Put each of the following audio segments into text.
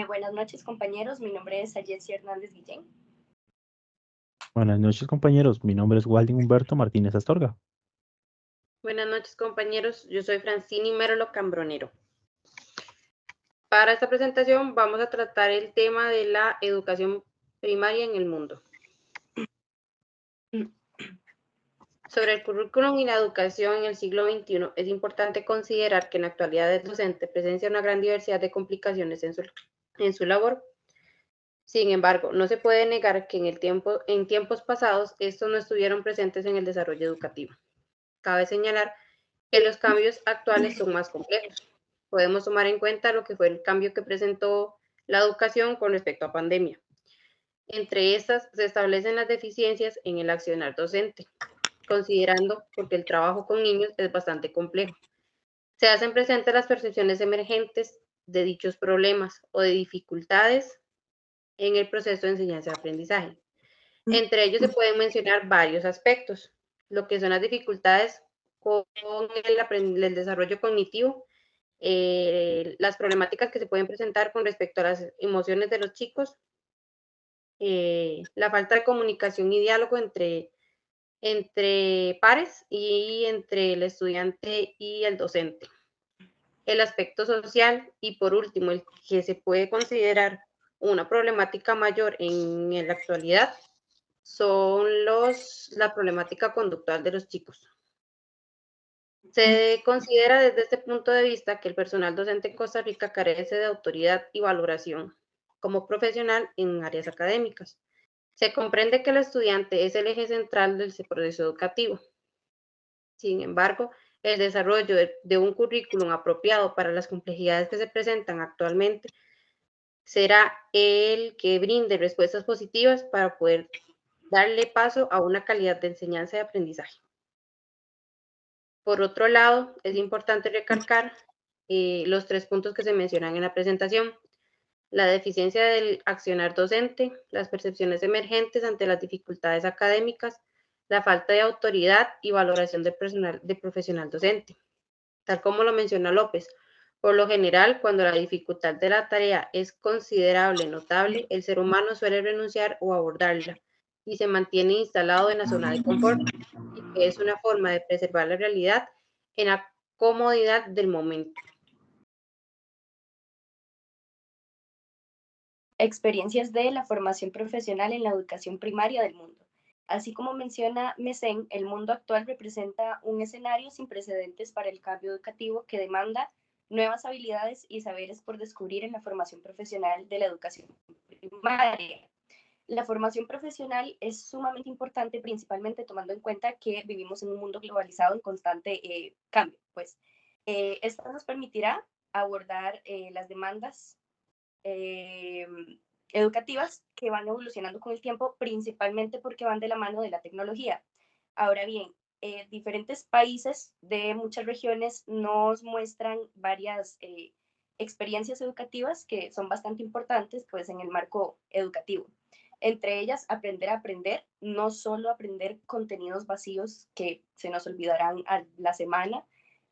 Buenas noches, compañeros. Mi nombre es Ayessi Hernández Guillén. Buenas noches, compañeros. Mi nombre es Walding Humberto Martínez Astorga. Buenas noches, compañeros. Yo soy Francini Merlo Cambronero. Para esta presentación vamos a tratar el tema de la educación primaria en el mundo. Sobre el currículum y la educación en el siglo XXI, es importante considerar que en la actualidad el docente presencia una gran diversidad de complicaciones en su labor. Sin embargo, no se puede negar que en tiempos pasados estos no estuvieron presentes en el desarrollo educativo. Cabe señalar que los cambios actuales son más complejos. Podemos tomar en cuenta lo que fue el cambio que presentó la educación con respecto a pandemia. Entre estas se establecen las deficiencias en el accionar docente, considerando porque el trabajo con niños es bastante complejo. Se hacen presentes las percepciones emergentes de dichos problemas o de dificultades en el proceso de enseñanza-aprendizaje. Entre ellos se pueden mencionar varios aspectos, lo que son las dificultades con el desarrollo cognitivo, las problemáticas que se pueden presentar con respecto a las emociones de los chicos, la falta de comunicación y diálogo entre pares y entre el estudiante y el docente, el aspecto social y por último el que se puede considerar una problemática mayor en la actualidad son la problemática conductual de los chicos. Se considera desde este punto de vista que el personal docente en Costa Rica carece de autoridad y valoración como profesional en áreas académicas. Se comprende que el estudiante es el eje central del proceso educativo. Sin embargo, el desarrollo de un currículum apropiado para las complejidades que se presentan actualmente será el que brinde respuestas positivas para poder darle paso a una calidad de enseñanza y aprendizaje. Por otro lado, es importante recalcar los 3 puntos que se mencionan en la presentación: la deficiencia del accionar docente, las percepciones emergentes ante las dificultades académicas, la falta de autoridad y valoración de profesional docente. Tal como lo menciona López, por lo general, cuando la dificultad de la tarea es considerable, notable, el ser humano suele renunciar o abordarla y se mantiene instalado en la zona de confort, y que es una forma de preservar la realidad en la comodidad del momento. Experiencias de la formación profesional en la educación primaria del mundo. Así como menciona Messen, el mundo actual representa un escenario sin precedentes para el cambio educativo que demanda nuevas habilidades y saberes por descubrir en la formación profesional de la educación primaria. La formación profesional es sumamente importante, principalmente tomando en cuenta que vivimos en un mundo globalizado en constante cambio. Esto nos permitirá abordar las demandas eh, educativas que van evolucionando con el tiempo, principalmente porque van de la mano de la tecnología. Ahora bien, diferentes países de muchas regiones nos muestran varias experiencias educativas que son bastante importantes pues, en el marco educativo. Entre ellas, aprender a aprender, no solo aprender contenidos vacíos que se nos olvidarán a la semana.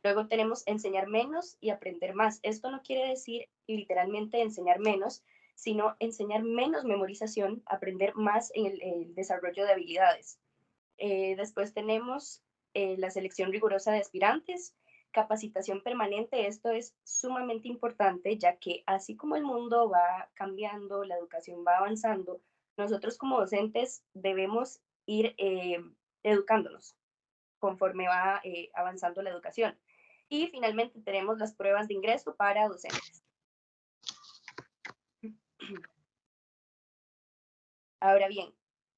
Luego tenemos enseñar menos y aprender más. Esto no quiere decir literalmente enseñar menos, sino enseñar menos memorización, aprender más en el desarrollo de habilidades. Después tenemos la selección rigurosa de aspirantes, capacitación permanente. Esto es sumamente importante, ya que así como el mundo va cambiando, la educación va avanzando, nosotros como docentes debemos ir educándonos conforme va avanzando la educación. Y finalmente tenemos las pruebas de ingreso para docentes. Ahora bien,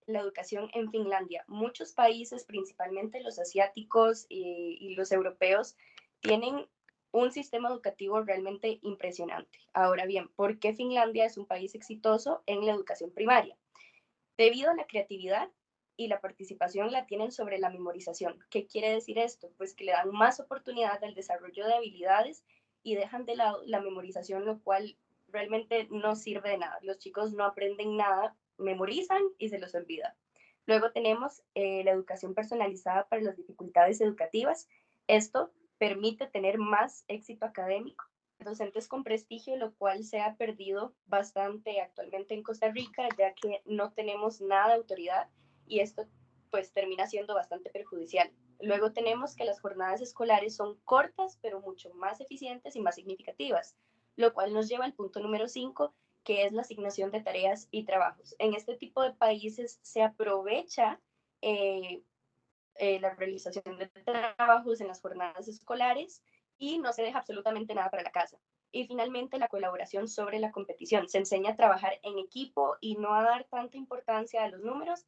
la educación en Finlandia. Muchos países, principalmente los asiáticos y los europeos, tienen un sistema educativo realmente impresionante. Ahora bien, ¿por qué Finlandia es un país exitoso en la educación primaria? Debido a la creatividad y la participación la tienen sobre la memorización. ¿Qué quiere decir esto? Pues que le dan más oportunidad al desarrollo de habilidades y dejan de lado la memorización, lo cual realmente no sirve de nada. Los chicos no aprenden nada, memorizan y se los olvida. Luego tenemos la educación personalizada para las dificultades educativas. Esto permite tener más éxito académico docentes con prestigio, lo cual se ha perdido bastante actualmente en Costa Rica, ya que no tenemos nada de autoridad y esto pues termina siendo bastante perjudicial. Luego tenemos que las jornadas escolares son cortas, pero mucho más eficientes y más significativas, lo cual nos lleva al punto número 5, que es la asignación de tareas y trabajos. En este tipo de países se aprovecha eh, la realización de trabajos en las jornadas escolares y no se deja absolutamente nada para la casa. Y finalmente, la colaboración sobre la competición. Se enseña a trabajar en equipo y no a dar tanta importancia a los números.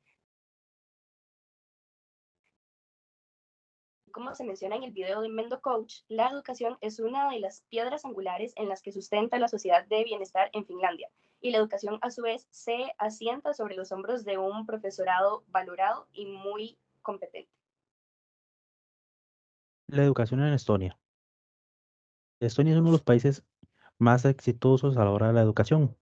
Como se menciona en el video de Mendo Coach, la educación es una de las piedras angulares en las que sustenta la sociedad de bienestar en Finlandia. Y la educación, a su vez, se asienta sobre los hombros de un profesorado valorado y muy competente. La educación en Estonia. Estonia es uno de los países más exitosos a la hora de la educación.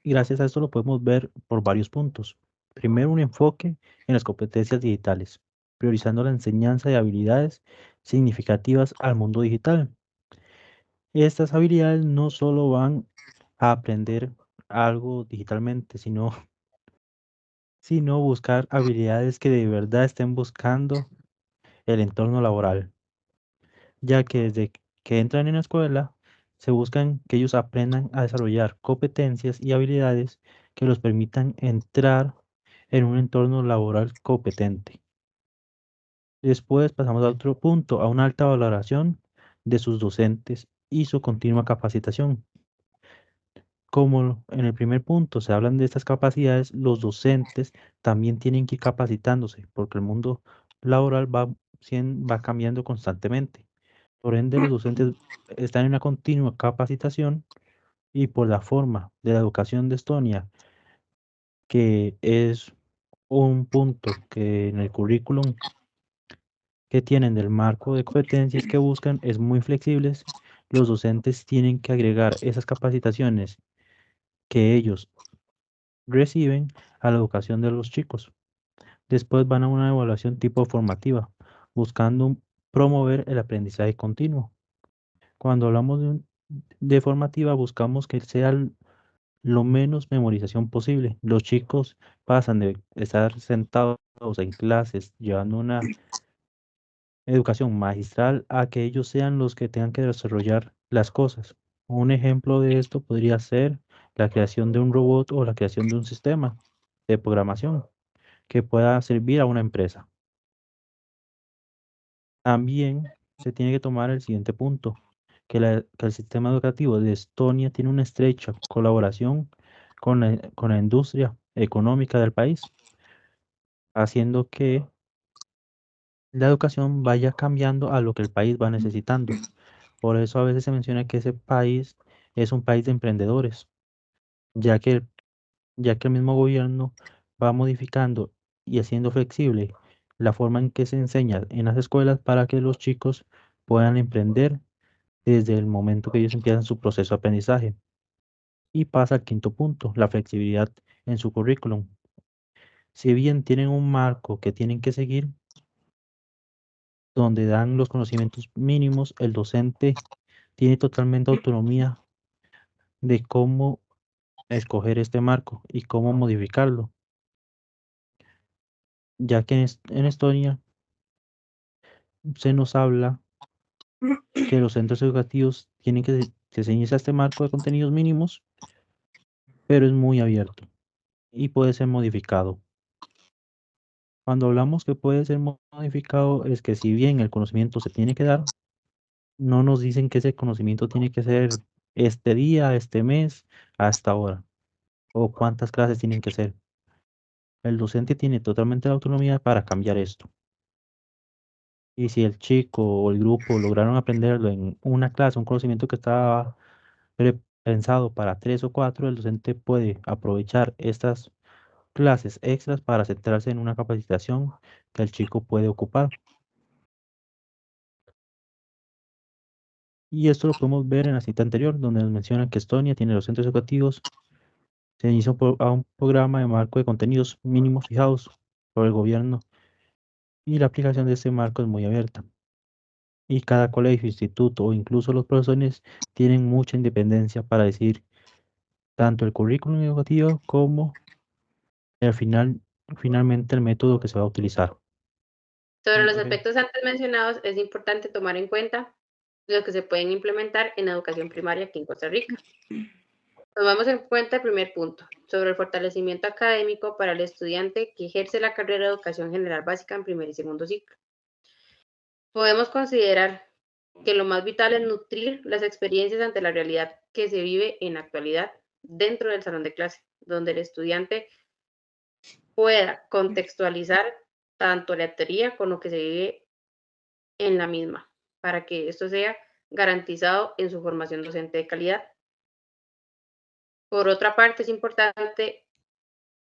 Y gracias a esto lo podemos ver por varios puntos. Primero, un enfoque en las competencias digitales, priorizando la enseñanza de habilidades significativas al mundo digital. Estas habilidades no solo van a aprender algo digitalmente, sino buscar habilidades que de verdad estén buscando el entorno laboral, ya que desde que entran en la escuela se buscan que ellos aprendan a desarrollar competencias y habilidades que los permitan entrar en un entorno laboral competente. Después pasamos a otro punto, a una alta valoración de sus docentes y su continua capacitación. Como en el primer punto se hablan de estas capacidades, los docentes también tienen que ir capacitándose, porque el mundo laboral va cambiando constantemente. Por ende, los docentes están en una continua capacitación y por la forma de la educación de Estonia, que es un punto que en el currículum que tienen del marco de competencias que buscan es muy flexibles, los docentes tienen que agregar esas capacitaciones que ellos reciben a la educación de los chicos. Después van a una evaluación tipo formativa, buscando promover el aprendizaje continuo. Cuando hablamos de formativa, buscamos que sea lo menos memorización posible. Los chicos pasan de estar sentados en clases llevando una educación magistral a que ellos sean los que tengan que desarrollar las cosas. Un ejemplo de esto podría ser la creación de un robot o la creación de un sistema de programación que pueda servir a una empresa. También se tiene que tomar el siguiente punto, que el sistema educativo de Estonia tiene una estrecha colaboración con la industria económica del país, haciendo que la educación vaya cambiando a lo que el país va necesitando. Por eso a veces se menciona que ese país es un país de emprendedores, ya que, ya que el mismo gobierno va modificando y haciendo flexible la forma en que se enseña en las escuelas para que los chicos puedan emprender desde el momento que ellos empiezan su proceso de aprendizaje. Y pasa al quinto punto, la flexibilidad en su currículum. Si bien tienen un marco que tienen que seguir, donde dan los conocimientos mínimos, el docente tiene totalmente autonomía de cómo escoger este marco y cómo modificarlo, ya que en Estonia se nos habla que los centros educativos tienen que ceñirse a este marco de contenidos mínimos, pero es muy abierto y puede ser modificado. Cuando hablamos que puede ser modificado es que si bien el conocimiento se tiene que dar, no nos dicen que ese conocimiento tiene que ser este día, este mes, hasta ahora, o cuántas clases tienen que ser. El docente tiene totalmente la autonomía para cambiar esto. Y si el chico o el grupo lograron aprenderlo en una clase, un conocimiento que estaba pensado para 3 o 4, el docente puede aprovechar estas clases extras para centrarse en una capacitación que el chico puede ocupar. Y esto lo podemos ver en la cita anterior, donde nos menciona que Estonia tiene los centros educativos, se inició a un programa de marco de contenidos mínimos fijados por el gobierno y la aplicación de este marco es muy abierta. y cada colegio, instituto o incluso los profesores tienen mucha independencia para decidir tanto el currículum educativo como finalmente el método que se va a utilizar. Sobre los aspectos antes mencionados, es importante tomar en cuenta los que se pueden implementar en la educación primaria aquí en Costa Rica. Tomamos en cuenta el primer punto, sobre el fortalecimiento académico para el estudiante que ejerce la carrera de Educación General Básica en primer y segundo ciclo. Podemos considerar que lo más vital es nutrir las experiencias ante la realidad que se vive en la actualidad dentro del salón de clase, donde el estudiante pueda contextualizar tanto la teoría con lo que se vive en la misma, para que esto sea garantizado en su formación docente de calidad. Por otra parte, es importante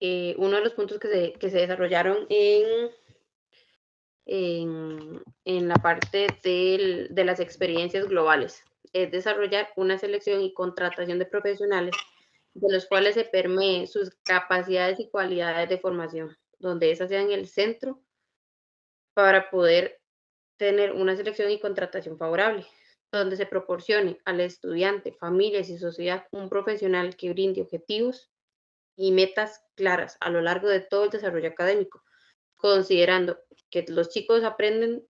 uno de los puntos que se desarrollaron en la parte de las experiencias globales, es desarrollar una selección y contratación de profesionales de los cuales se permee sus capacidades y cualidades de formación, donde esas sean el centro para poder tener una selección y contratación favorable, donde se proporcione al estudiante, familias y sociedad un profesional que brinde objetivos y metas claras a lo largo de todo el desarrollo académico, considerando que los chicos aprenden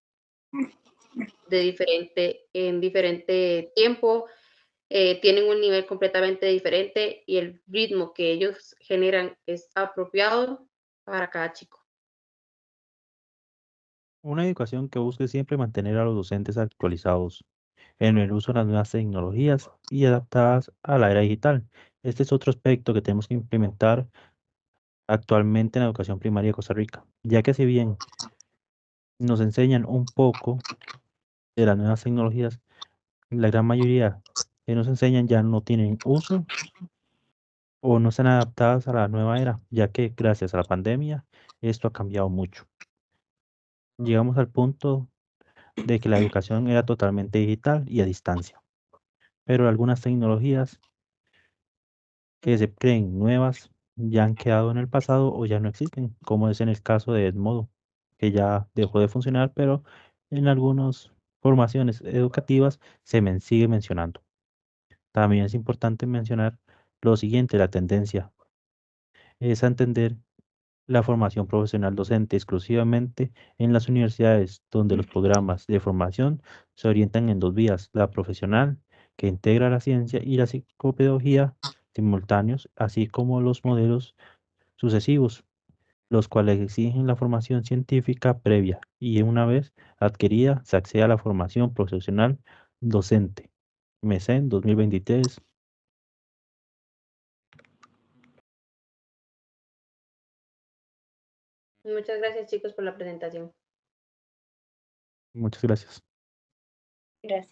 en diferente tiempo, tienen un nivel completamente diferente y el ritmo que ellos generan es apropiado para cada chico. Una educación que busque siempre mantener a los docentes actualizados en el uso de las nuevas tecnologías y adaptadas a la era digital. Este es otro aspecto que tenemos que implementar actualmente en la educación primaria de Costa Rica, ya que si bien nos enseñan un poco de las nuevas tecnologías, la gran mayoría que nos enseñan ya no tienen uso o no están adaptadas a la nueva era, ya que gracias a la pandemia esto ha cambiado mucho. Llegamos al punto de que la educación era totalmente digital y a distancia, pero algunas tecnologías que se creen nuevas ya han quedado en el pasado o ya no existen, como es en el caso de Edmodo, que ya dejó de funcionar, pero en algunas formaciones educativas sigue mencionando. También es importante mencionar lo siguiente, la tendencia es a entender la formación profesional docente exclusivamente en las universidades, donde los programas de formación se orientan en dos vías, la profesional, que integra la ciencia, y la psicopedagogía simultáneos, así como los modelos sucesivos, los cuales exigen la formación científica previa y una vez adquirida se accede a la formación profesional docente. MECEN 2023. Muchas gracias chicos por la presentación. Muchas gracias. Gracias.